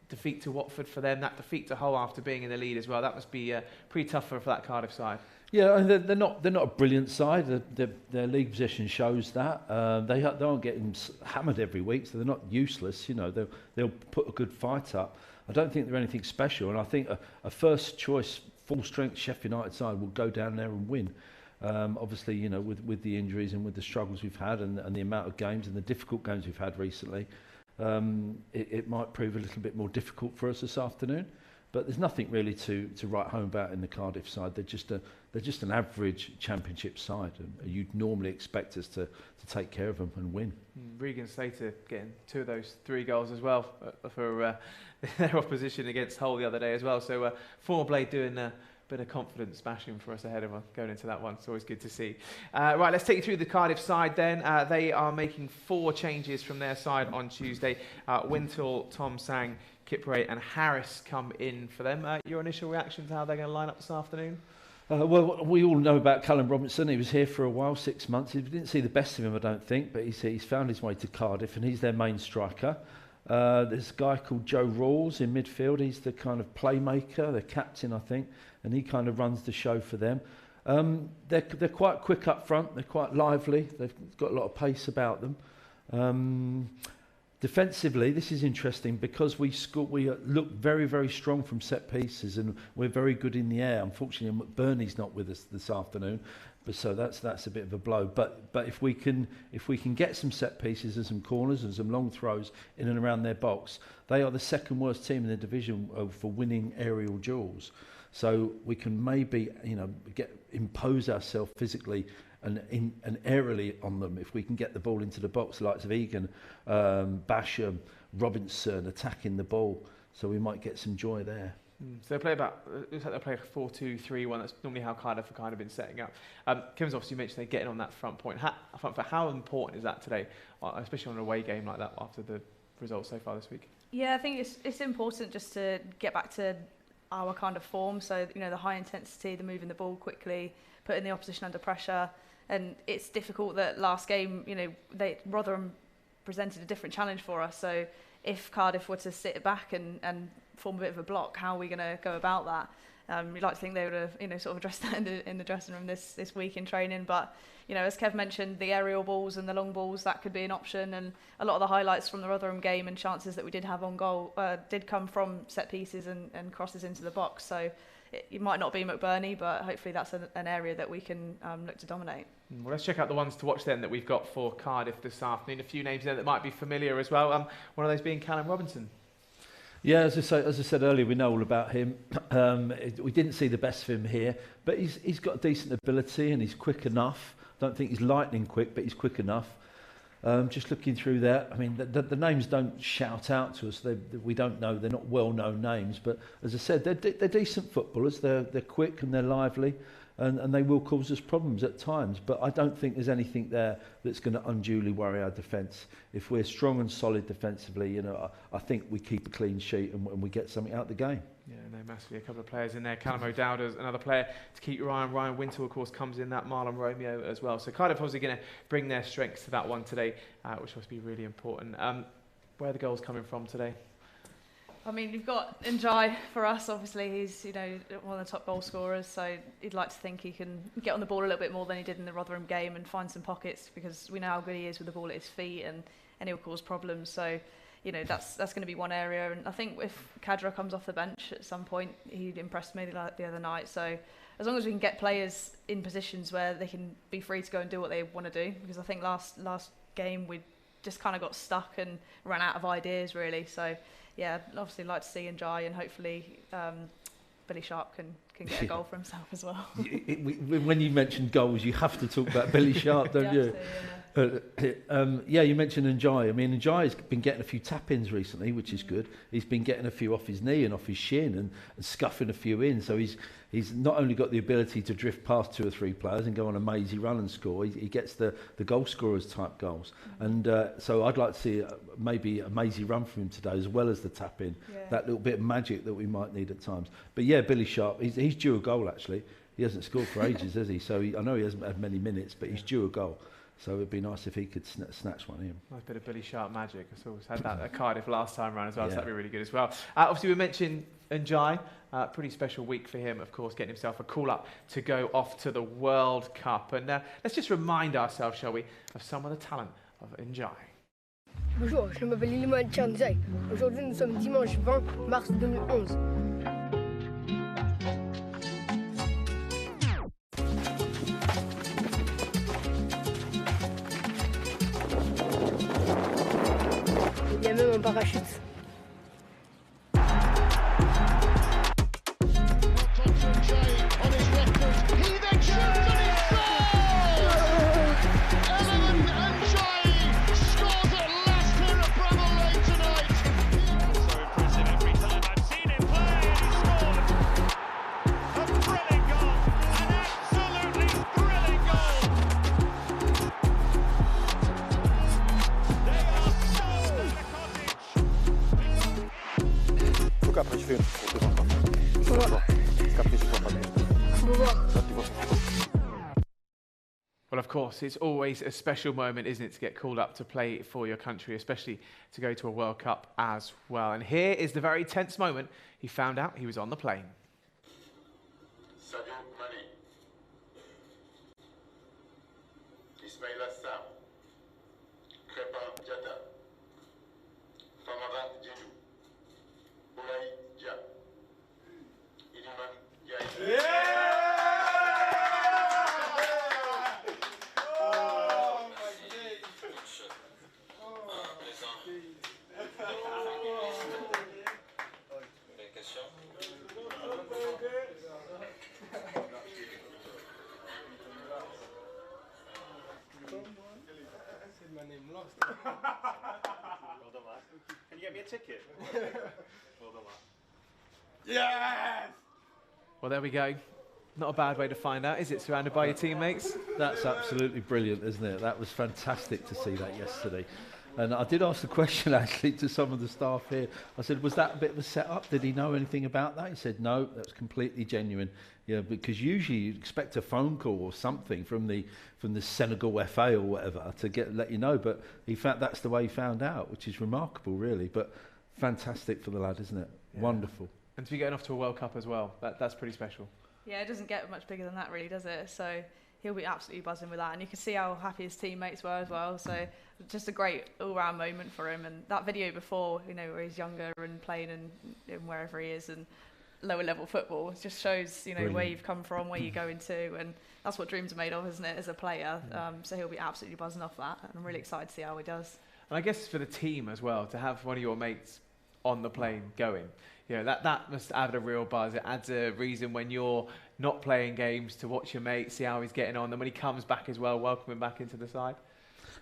defeat to Watford for them, that defeat to Hull after being in the lead as well, that must be pretty tough for that Cardiff side. Yeah, they're not a brilliant side. Their league position shows that. They aren't getting hammered every week, so they're not useless. They'll put a good fight up. I don't think they're anything special, and I think a first choice full strength Sheffield United side will go down there and win. Obviously, with the injuries and with the struggles we've had and the amount of games and the difficult games we've had recently, it might prove a little bit more difficult for us this afternoon. But there's nothing really to write home about in the Cardiff side. They're just an average Championship side, and you'd normally expect us to take care of them and win. Regan Slater getting 2 of those 3 goals as well for their opposition against Hull the other day as well. So former Blade doing a bit of confidence smashing for us ahead of going into that one. It's always good to see. Right, let's take you through the Cardiff side then. They are making 4 changes from their side on Tuesday. Wintle, Tom Sang, Kipre and Harris come in for them. Your initial reaction to how they're going to line up this afternoon? Well, we all know about Callum Robinson. He was here for a while, 6 months. We didn't see the best of him, I don't think, but he's found his way to Cardiff and he's their main striker. There's a guy called Joe Rawls in midfield. He's the kind of playmaker, the captain, I think, and he kind of runs the show for them. They're quite quick up front. They're quite lively. They've got a lot of pace about them. Defensively, this is interesting because we look very, very strong from set pieces and we're very good in the air. Unfortunately, McBurney's not with us this afternoon, but so that's a bit of a blow. But if we can get some set pieces and some corners and some long throws in and around their box, they are the second worst team in the division for winning aerial duels. So we can maybe impose ourselves physically and aerially on them if we can get the ball into the box, the likes of Egan, Basham, Robinson attacking the ball. So we might get some joy there. So they play looks like they play a 4-2-3-1. That's normally how Cardiff have kind of been setting up. Kevin's obviously mentioned they're getting on that front point. How important is that today, especially on an away game like that after the results so far this week? Yeah, I think it's important just to get back to our kind of form. So the high intensity, the moving the ball quickly, putting the opposition under pressure. And it's difficult that last game, Rotherham presented a different challenge for us. So if Cardiff were to sit back and form a bit of a block, how are we going to go about that? We'd like to think they would have, sort of addressed that in the dressing room this week in training. But, as Kev mentioned, the aerial balls and the long balls, that could be an option. And a lot of the highlights from the Rotherham game and chances that we did have on goal did come from set pieces and crosses into the box. So it might not be McBurney, but hopefully that's an area that we can look to dominate. Well, let's check out the ones to watch then that we've got for Cardiff this afternoon. A few names there that might be familiar as well. One of those being Callum Robinson. Yeah, as I said earlier, we know all about him. We didn't see the best of him here, but he's got decent ability and he's quick enough. I don't think he's lightning quick, but he's quick enough. Just looking through that, I mean, the names don't shout out to us. We don't know. They're not well-known names, but as I said, they're decent footballers. They're quick and they're lively, and they will cause us problems at times. But I don't think there's anything there that's going to unduly worry our defence. If we're strong and solid defensively, I think we keep a clean sheet and we get something out of the game. Yeah, no, massively. A couple of players in there. Callum O'Dowd is another player to keep your eye on. Ryan Wintle, of course, comes in that. Marlon Romeo as well. So Cardiff obviously going to bring their strengths to that one today, which must be really important. Where are the goals coming from today? I mean, you've got Njai for us. Obviously, he's one of the top goal scorers. So you'd like to think he can get on the ball a little bit more than he did in the Rotherham game and find some pockets, because we know how good he is with the ball at his feet and he'll cause problems. So that's going to be one area. And I think if Kadra comes off the bench at some point, he impressed me the other night. So as long as we can get players in positions where they can be free to go and do what they want to do, because I think last game we just kind of got stuck and ran out of ideas really. So yeah, obviously like to see Njai, and hopefully Billy Sharp can get a goal for himself as well. When you mention goals, you have to talk about Billy Sharp, don't you? Yeah, you mentioned Njai. I mean, Njai's been getting a few tap-ins recently, which is good. He's been getting a few off his knee and off his shin and scuffing a few in. So he's not only got the ability to drift past 2 or 3 players and go on a mazy run and score, he gets the goal scorers type goals. And so I'd like to see maybe a mazy run from him today, as well as the tap-in. Yeah. That little bit of magic that we might need at times. But yeah, Billy Sharp, he's due a goal actually. He hasn't scored for ages, has he? So I know he hasn't had many minutes, but he's due a goal. So it'd be nice if he could snatch one in. Nice bit of Billy Sharp magic. I saw had that at Cardiff last time around as well, so Yeah. that'd be really good as well. Obviously, we mentioned Njai. Pretty special week for him, of course, getting himself a call-up to go off to the World Cup. And let's just remind ourselves, shall we, of some of the talent of Njai. Bonjour, je m'appelle Ellie Njai. Aujourd'hui, nous sommes dimanche 20 mars 2011. Il y a même un parachute. Well, of course, it's always a special moment, isn't it, to get called up to play for your country, especially to go to a World Cup as well. And here is the very tense moment he found out he was on the plane. Can you get me a ticket? Yes! Well, there we go. Not a bad way to find out, is it? Surrounded by your teammates? That's absolutely brilliant, isn't it? That was fantastic to see that yesterday. And I did ask the question, actually, to some of the staff here. I said, was that a bit of a set-up? Did he know anything about that? He said, no, that's completely genuine. Yeah, because usually you'd expect a phone call or something from the Senegal FA or whatever to let you know. But that's the way he found out, which is remarkable, really. But fantastic for the lad, isn't it? Yeah. Wonderful. And to be getting off to a World Cup as well, that's pretty special. Yeah, it doesn't get much bigger than that, really, does it? So he'll be absolutely buzzing with that. And you can see how happy his teammates were as well. So just a great all-round moment for him. And that video before, where he's younger and playing in wherever he is and lower level football, it just shows, where you've come from, where you're going to. And that's what dreams are made of, isn't it, as a player? So he'll be absolutely buzzing off that. And I'm really excited to see how he does. And I guess for the team as well, to have one of your mates on the plane going, that must add a real buzz. It adds a reason when you're not playing games to watch your mate, see how he's getting on. And when he comes back as well, welcome him back into the side.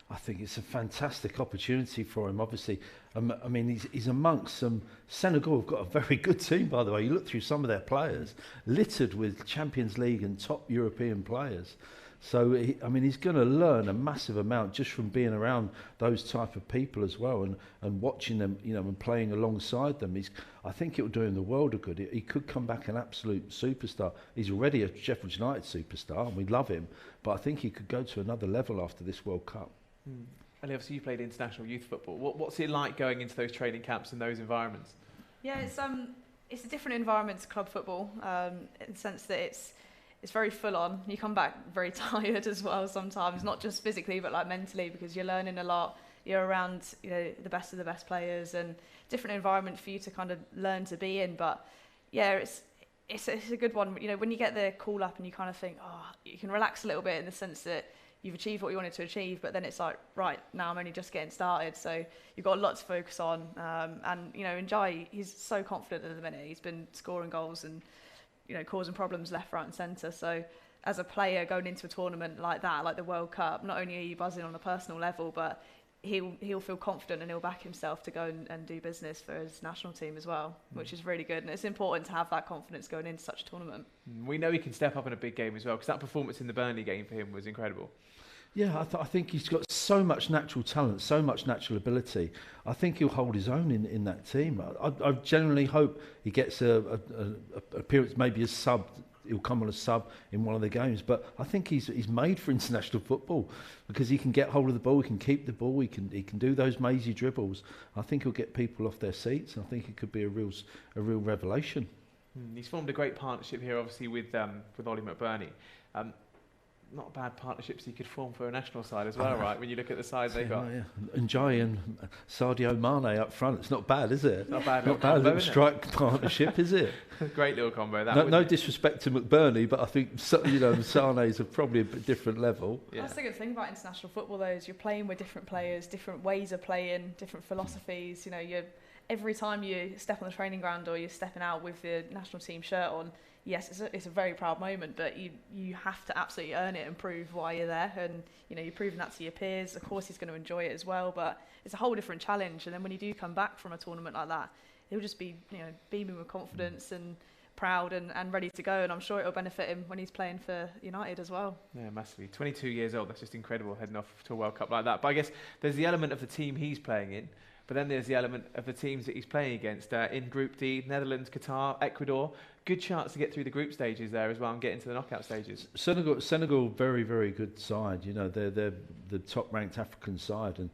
I think it's a fantastic opportunity for him, obviously. I mean, he's amongst some... Senegal have got a very good team, by the way. You look through some of their players, littered with Champions League and top European players. So, he's going to learn a massive amount just from being around those type of people as well and watching them, and playing alongside them. I think it will do him the world of good. He could come back an absolute superstar. He's already a Sheffield United superstar, and we love him. But I think he could go to another level after this World Cup. And obviously you played international youth football. What's it like going into those training camps and those environments? Yeah, it's a different environment to club football in the sense that it's very full on. You come back very tired as well sometimes, not just physically but like mentally, because you're learning a lot. You're around the best of the best players and different environment for you to kind of learn to be in. But yeah, it's a good one. When you get the call up and you kind of think, you can relax a little bit in the sense that you've achieved what you wanted to achieve, but then it's like, right, now I'm only just getting started. So you've got a lot to focus on. And Njai, he's so confident at the minute. He's been scoring goals and causing problems left, right and centre. So as a player going into a tournament like that, like the World Cup, not only are you buzzing on a personal level, but he'll feel confident and he'll back himself to go and do business for his national team as well, which is really good. And it's important to have that confidence going into such a tournament. We know he can step up in a big game as well, because that performance in the Burnley game for him was incredible. Yeah, I think he's got so much natural talent, so much natural ability. I think he'll hold his own in that team. I generally hope he gets a appearance, maybe a sub, he'll come on a sub in one of the games. But I think he's made for international football because he can get hold of the ball, he can keep the ball, he can do those mazy dribbles. I think he'll get people off their seats. I think it could be a real revelation. He's formed a great partnership here, obviously, with Ollie McBurney. Not bad partnerships he could form for a national side as well, right? When you look at the side they got. Yeah. And Jai and Sadio Mane up front. It's not bad, is it? Not bad. Not bad little strike partnership, is it? Great little combo. No disrespect to McBurney, but I think Sane's are probably a bit different level. Yeah. That's the good thing about international football, though, is you're playing with different players, different ways of playing, different philosophies. Every time you step on the training ground or you're stepping out with the national team shirt on, yes, it's a very proud moment, but you have to absolutely earn it and prove why you're there. And you're proving that to your peers. Of course, he's going to enjoy it as well, but it's a whole different challenge. And then when you do come back from a tournament like that, he'll just be beaming with confidence and proud and ready to go. And I'm sure it'll benefit him when he's playing for United as well. Yeah, massively. 22 years old. That's just incredible, heading off to a World Cup like that. But I guess there's the element of the team he's playing in. But then there's the element of the teams that he's playing against. In Group D, Netherlands, Qatar, Ecuador. Good chance to get through the group stages there as well and get into the knockout stages. Senegal, very, very good side. They're the top-ranked African side, and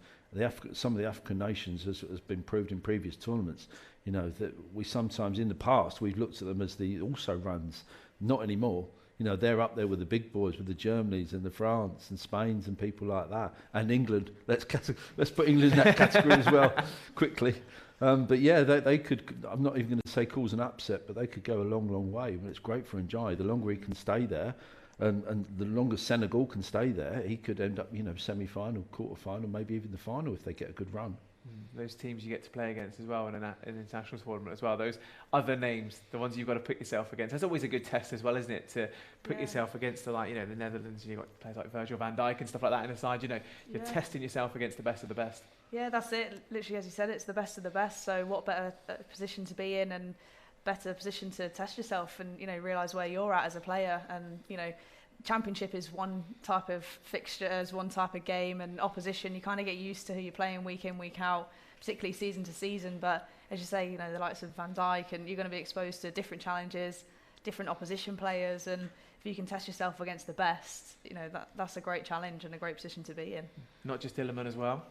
some of the African nations has been proved in previous tournaments. That we sometimes in the past we've looked at them as the also runs, not anymore. They're up there with the big boys, with the Germanys and the France and Spains and people like that. And England, let's put England in that category as well, quickly. But yeah, they could, I'm not even going to say cause an upset, but they could go a long, long way. And it's great for Njai. The longer he can stay there, and the longer Senegal can stay there, he could end up, semi-final, quarter-final, maybe even the final if they get a good run. Those teams you get to play against as well in an international tournament as well, those other names, the ones you've got to put yourself against. That's always a good test as well, isn't it? To put yourself against the Netherlands, and you've got players like Virgil van Dijk and stuff like that in the side. You're testing yourself against the best of the best. Yeah, that's it. Literally, as you said, it's the best of the best. So what better position to be in and better position to test yourself and realise where you're at as a player. And Championship is one type of fixtures, one type of game, and opposition. You kind of get used to who you're playing week in, week out, particularly season to season. But as you say, the likes of Van Dijk, and you're going to be exposed to different challenges, different opposition players, and if you can test yourself against the best, that's a great challenge and a great position to be in. Not just Illiman as well.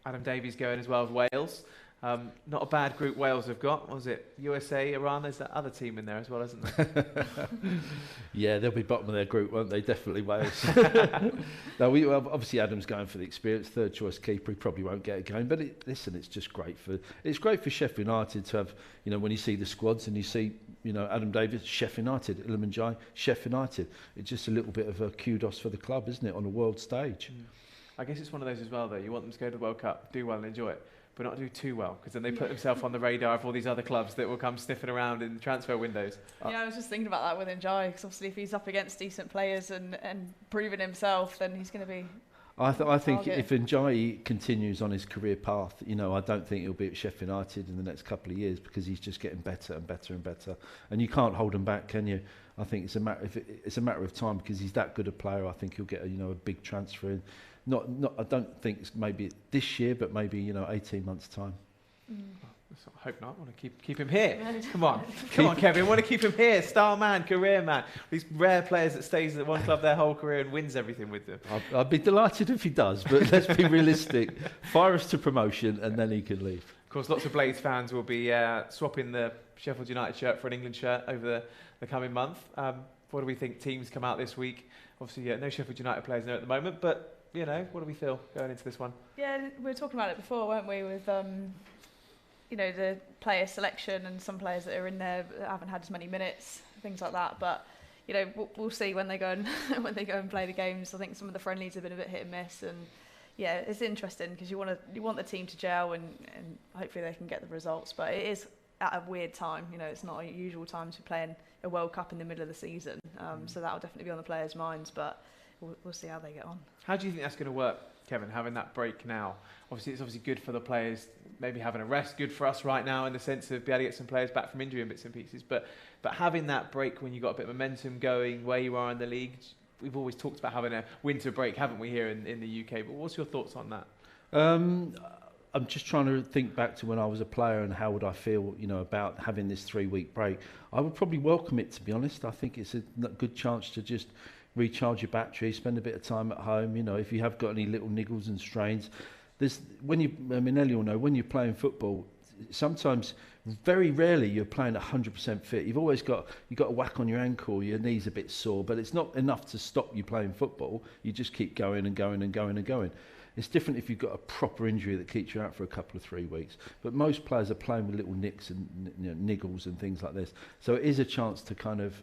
Adam Davies going as well as Wales. Not a bad group Wales have got. What was it? USA, Iran. There's that other team in there as well, isn't there? Yeah, they'll be bottom of their group, won't they? Definitely Wales. No, obviously Adam's going for the experience, third choice keeper. He probably won't get a game, but it's just great for Sheffield United to have. When you see the squads and you see Adam Davies, Sheffield United, Iliman Jai, Sheffield United. It's just a little bit of a kudos for the club, isn't it, on a world stage? I guess it's one of those as well, though. You want them to go to the World Cup, do well and enjoy it, but not do too well, because then they put themselves on the radar of all these other clubs that will come sniffing around in transfer windows. Yeah, I was just thinking about that with Njai, because obviously if he's up against decent players and proving himself, then he's going to be... I think if Njai continues on his career path, I don't think he'll be at Sheffield United in the next couple of years, because he's just getting better and better and better. And you can't hold him back, can you? I think it's a matter of time, because he's that good a player. I think he'll get a big transfer in. Not. I don't think it's maybe this year, but maybe 18 months time. I hope not. I want to keep him here. Come on, Kevin. I want to keep him here. Star man, career man. These rare players that stays at one club their whole career and wins everything with them. I'd be delighted if he does, but let's be realistic. Fire us to promotion, and then he can leave. Of course, lots of Blades fans will be swapping the Sheffield United shirt for an England shirt over the coming month. What do we think? Teams come out this week. Obviously, no Sheffield United players there at the moment, but what do we feel going into this one? Yeah, we were talking about it before, weren't we? With the player selection and some players that are in there that haven't had as many minutes, things like that. But we'll see when they go and play the games. I think some of the friendlies have been a bit hit and miss, and yeah, it's interesting because you want the team to gel and hopefully they can get the results. But it is at a weird time. It's not a usual time to be playing a World Cup in the middle of the season. So that'll definitely be on the players' minds. But we'll see how they get on. How do you think that's going to work, Kevin, having that break now? Obviously, it's good for the players, maybe having a rest, good for us right now in the sense of being able to get some players back from injury and bits and pieces. But having that break when you've got a bit of momentum going, where you are in the league, we've always talked about having a winter break, haven't we, here in the UK? But what's your thoughts on that? I'm just trying to think back to when I was a player and how would I feel, you know, about having this 3-week break. I would probably welcome it, to be honest. I think it's a good chance to just recharge your battery, spend a bit of time at home. You know, if you have got any little niggles and strains, Ellie will know, when you're playing football, sometimes, very rarely, you're playing 100% fit. You've got a whack on your ankle, your knee's a bit sore, but it's not enough to stop you playing football. You just keep going and going and going and going. It's different if you've got a proper injury that keeps you out for a couple of 3 weeks. But most players are playing with little nicks and niggles and things like this. So it is a chance to kind of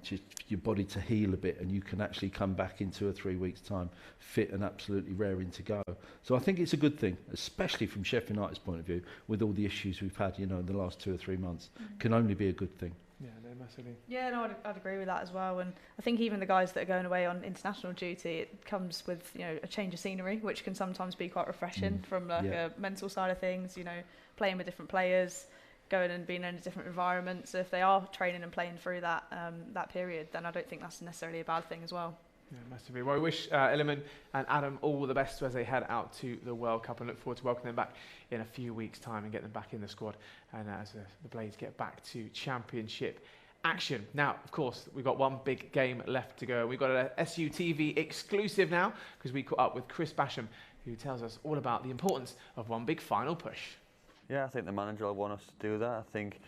just your body to heal a bit, and you can actually come back in 2 or 3 weeks' time fit and absolutely raring to go. So I think it's a good thing, especially from Sheffield United's point of view, with all the issues we've had, in the last 2 or 3 months. Can only be a good thing. Yeah, no, massively. Yeah, no, I'd agree with that as well. And I think even the guys that are going away on international duty, it comes with a change of scenery, which can sometimes be quite refreshing from a mental side of things. Playing with different players, going and being in a different environment. So if they are training and playing through that period, then I don't think that's necessarily a bad thing as well. Yeah, massively. Well, we wish Elliman and Adam all the best as they head out to the World Cup, and look forward to welcoming them back in a few weeks' time and get them back in the squad, and as the Blades get back to Championship action. Now, of course, we've got one big game left to go. We've got a SUTV exclusive now, because we caught up with Chris Basham, who tells us all about the importance of one big final push. Yeah, I think the manager will want us to do that. I think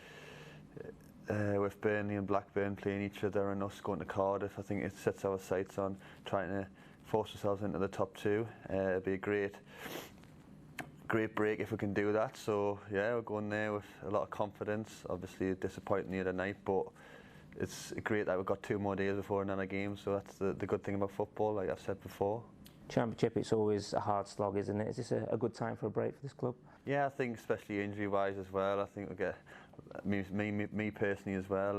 with Burnley and Blackburn playing each other and us going to Cardiff, I think it sets our sights on trying to force ourselves into the top 2. It'd be a great break if we can do that. So yeah, we're going there with a lot of confidence. Obviously disappointing the other night, but it's great that we've got 2 more days before another game. So that's the good thing about football, like I've said before. Championship, it's always a hard slog, isn't it? Is this a good time for a break for this club? Yeah, I think especially injury-wise as well. I think we'll get me personally as well.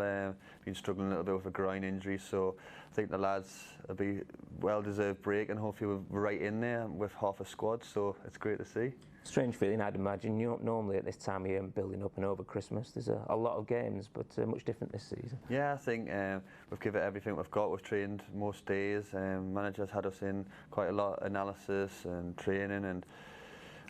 Been struggling a little bit with a groin injury, so I think the lads will be well-deserved break, and hopefully we're right in there with half a squad. So it's great to see. Strange feeling, I'd imagine. Normally at this time of year, building up and over Christmas, there's a lot of games, but much different this season. Yeah, I think we've given everything we've got. We've trained most days. Managers had us in quite a lot of analysis and training, and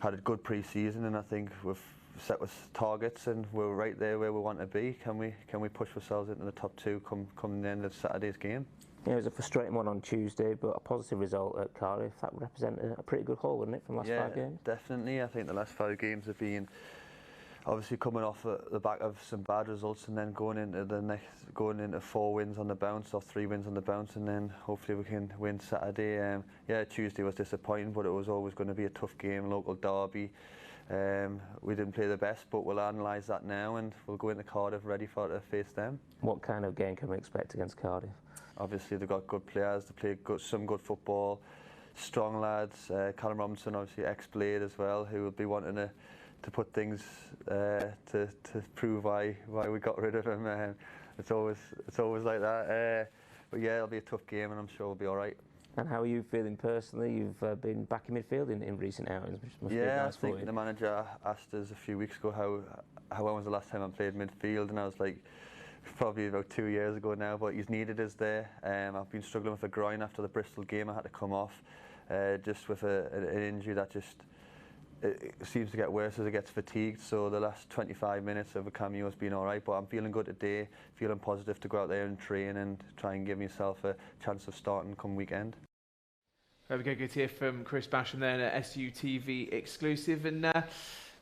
had a good pre-season, and I think we've set us targets, and we're right there where we want to be. Can we push ourselves into the top 2 come the end of Saturday's game? Yeah, it was a frustrating one on Tuesday, but a positive result at Cardiff. That would represent a pretty good haul, wouldn't it, from the last 5 games? Yeah, definitely. I think the last 5 games have been obviously coming off the back of some bad results, and then going into 4 wins on the bounce, or 3 wins on the bounce, and then hopefully we can win Saturday. Yeah, Tuesday was disappointing, but it was always going to be a tough game, local derby. We didn't play the best, but we'll analyse that now, and we'll go into Cardiff ready to face them. What kind of game can we expect against Cardiff? Obviously they've got good players, they play some good football, strong lads. Callum Robinson, obviously ex-Blade as well, who will be wanting to put things to prove why we got rid of him. It's always like that. But yeah, it'll be a tough game, and I'm sure we'll be all right. And how are you feeling personally? You've been back in midfield in recent outings, which must be nice for you. I think the manager asked us a few weeks ago how when was the last time I played midfield, and I was like, probably about 2 years ago now, but he's needed us there. I've been struggling with a groin after the Bristol game. I had to come off just with an injury that just it seems to get worse as it gets fatigued. So the last 25 minutes of a cameo has been all right, but I'm feeling good today, feeling positive to go out there and train and try and give myself a chance of starting come weekend. There we go, good to hear from Chris Basham there, an SUTV exclusive, and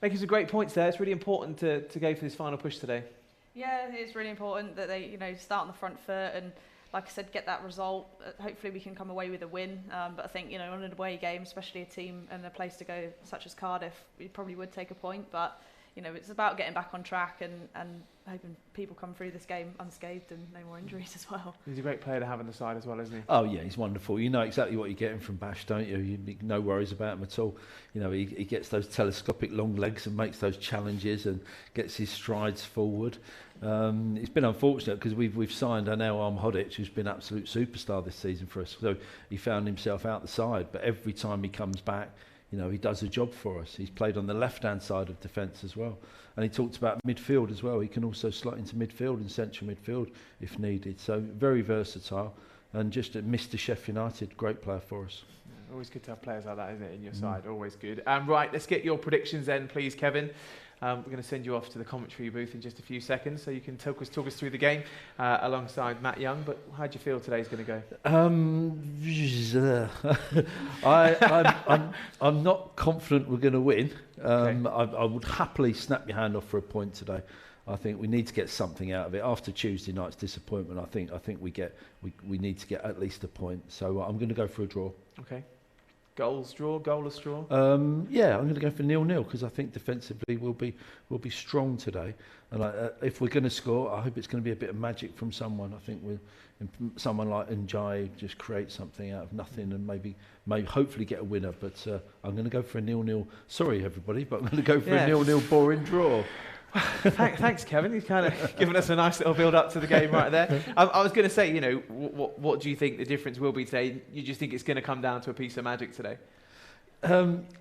making some great points there. It's really important to go for this final push today. Yeah, it's really important that they start on the front foot and, like I said, get that result. Hopefully we can come away with a win. But I think, on an away game, especially a team and a place to go such as Cardiff, we probably would take a point. But, it's about getting back on track and hoping people come through this game unscathed and no more injuries as well. He's a great player to have on the side as well, isn't he? Oh, yeah, he's wonderful. You know exactly what you're getting from Bash, don't you? No worries about him at all. He gets those telescopic long legs and makes those challenges and gets his strides forward. It's been unfortunate because we've signed Anel Hodic, who's been absolute superstar this season for us. So he found himself out the side, but every time he comes back, he does a job for us. He's played on the left-hand side of defence as well. And he talked about midfield as well. He can also slot into midfield and central midfield if needed. So very versatile, and just a Mr. Sheffield United, great player for us. Always good to have players like that, isn't it, in your side? Always good. Right, let's get your predictions then, please, Kevin. We're going to send you off to the commentary booth in just a few seconds, so you can talk us through the game alongside Matt Young. But how do you feel today's going to go? I'm not confident we're going to win. Okay. I would happily snap your hand off for a point today. I think we need to get something out of it after Tuesday night's disappointment. I think we need to get at least a point. So I'm going to go for a draw. Okay. Goalless draw. Yeah, I'm going to go for 0-0 because I think defensively we'll be strong today. And if we're going to score, I hope it's going to be a bit of magic from someone. I think someone like Njai just create something out of nothing and maybe hopefully get a winner. But I'm going to go for a 0-0. Sorry everybody, but I'm going to go for a 0-0 boring draw. Thanks, Kevin. You've kind of given us a nice little build-up to the game right there. I was going to say, what do you think the difference will be today? You just think it's going to come down to a piece of magic today?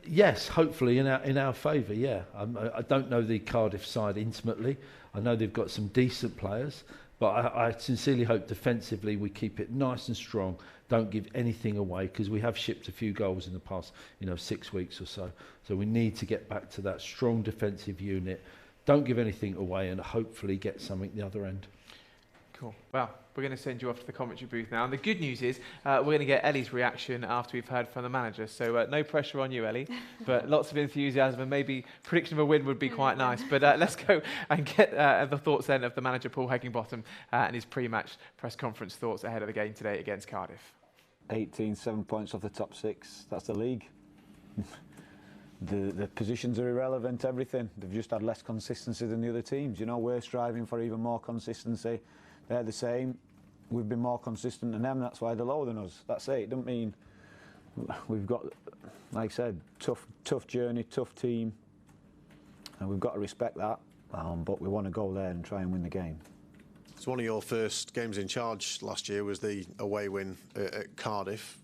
Yes, hopefully in our favour. Yeah, I don't know the Cardiff side intimately. I know they've got some decent players, but I sincerely hope defensively we keep it nice and strong. Don't give anything away because we have shipped a few goals in the past, 6 weeks or so. So we need to get back to that strong defensive unit. Don't give anything away and hopefully get something the other end. Cool. Well, we're going to send you off to the commentary booth now. And the good news is we're going to get Ellie's reaction after we've heard from the manager. So no pressure on you, Ellie, but lots of enthusiasm and maybe prediction of a win would be quite nice. But let's go and get the thoughts then of the manager, Paul Heckingbottom, and his pre-match press conference thoughts ahead of the game today against Cardiff. 7 points off the top 6. That's the league. The positions are irrelevant, everything. They've just had less consistency than the other teams. We're striving for even more consistency. They're the same. We've been more consistent than them, that's why they're lower than us. That's it. It doesn't mean we've got, like I said, tough journey, tough team, and we've got to respect that. But we want to go there and try and win the game. So one of your first games in charge last year was the away win at Cardiff.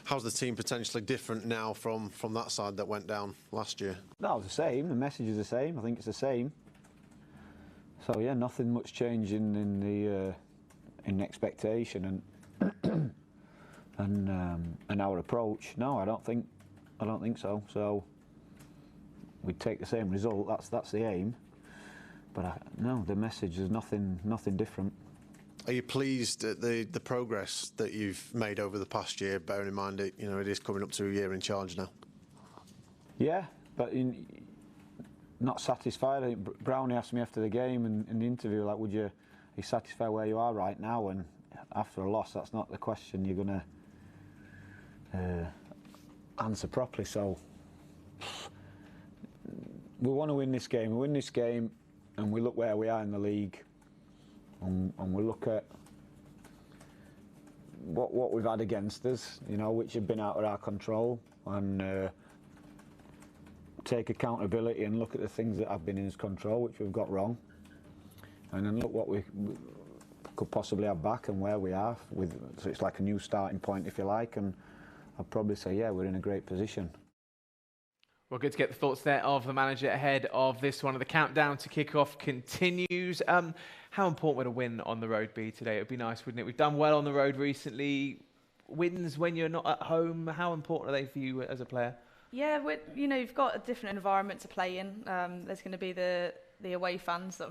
How's the team potentially different now from that side that went down last year? No, it's the same. The message is the same. I think it's the same. So yeah, nothing much changing in expectation and our approach. No, I don't think so. So we take the same result. That's the aim. But no, the message is nothing different. Are you pleased at the progress that you've made over the past year, bearing in mind it is coming up to a year in charge now? Yeah, but not satisfied. I think Brownie asked me after the game and in the interview, like, are you satisfied where you are right now? And after a loss, that's not the question you're going to answer properly. So we want to win this game. We win this game. And we look where we are in the league, and we look at what we've had against us, which have been out of our control, and take accountability and look at the things that have been in his control, which we've got wrong, and then look what we could possibly have back and where we are. So it's like a new starting point, if you like, and I'd probably say, yeah, we're in a great position. Well, good to get the thoughts there of the manager ahead of this one. The countdown to kick-off continues. How important would a win on the road be today? It would be nice, wouldn't it? We've done well on the road recently. Wins when you're not at home, how important are they for you as a player? Yeah, you've got a different environment to play in. There's going to be the away fans,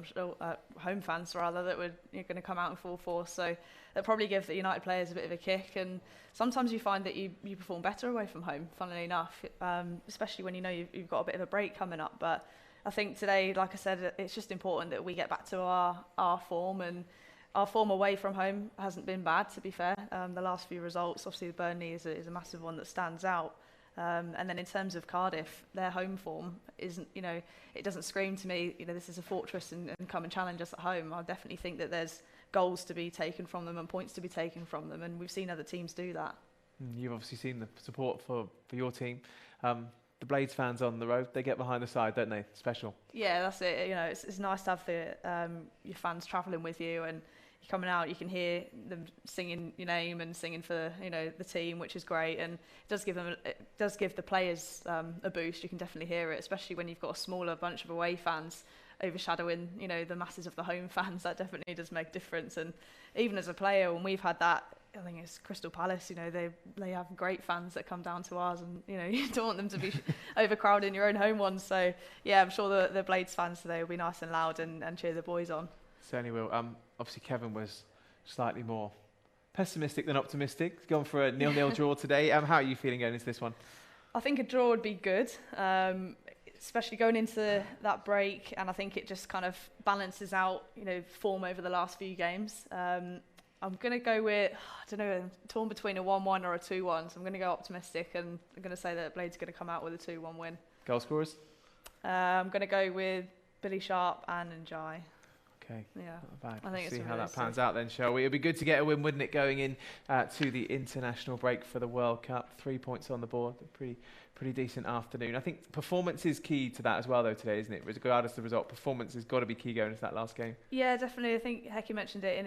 home fans rather, that you're going to come out in full force. So that'll probably give the United players a bit of a kick. And sometimes you find that you perform better away from home, funnily enough, especially when you've got a bit of a break coming up. But I think today, like I said, it's just important that we get back to our form. And our form away from home hasn't been bad, to be fair. The last few results, obviously the Burnley is a massive one that stands out. And then in terms of Cardiff, their home form isn't, it doesn't scream to me, this is a fortress and come and challenge us at home. I definitely think that there's goals to be taken from them and points to be taken from them, and we've seen other teams do that. You've obviously seen the support for your team. The Blades fans on the road, they get behind the side, don't they? Special. Yeah, that's it. It's nice to have your fans travelling with you, and you're coming out, you can hear them singing your name and singing for the team, which is great, and it does give the players a boost. You can definitely hear it, especially when you've got a smaller bunch of away fans overshadowing the masses of the home fans. That definitely does make a difference. And even as a player, when we've had that I think it's Crystal Palace. You know, they have great fans that come down to ours, and you know, you don't want them to be overcrowded in your own home ones. So yeah, I'm sure the Blades fans today will be nice and loud and cheer the boys on. Certainly will. Obviously Kevin was slightly more pessimistic than optimistic. He's gone for a 0-0 draw today. How are you feeling going into this one? I think a draw would be good, especially going into that break, and I think it just kind of balances out, you know, form over the last few games. I'm going to go with, I don't know, I'm torn between a 1-1 or a 2-1, so I'm going to go optimistic, and I'm going to say that Blades are going to come out with a 2-1 win. Goal scorers? I'm going to go with Billy Sharp and Njai. Okay, yeah, not bad. I think We'll see it's how that pans out then, shall we? It'd be good to get a win, wouldn't it, going in to the international break for the World Cup. 3 points on the board, pretty decent afternoon. I think performance is key to that as well, though, today, isn't it? Regardless of the result, performance has got to be key going into that last game. Yeah, definitely. I think Hecky mentioned it in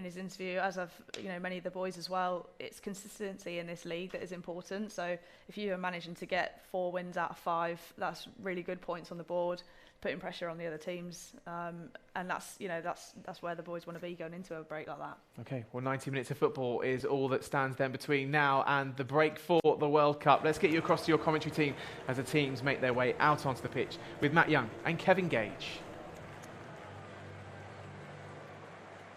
his interview, as have, you know, many of the boys as well. It's consistency in this league that is important. So if you are managing to get 4 wins out of 5, that's really good points on the board, putting pressure on the other teams, and that's where the boys want to be going into a break like that. Okay, well, 90 minutes of football is all that stands then between now and the break for the World Cup. Let's get you across to your commentary team as the teams make their way out onto the pitch with Matt Young and Kevin Gage.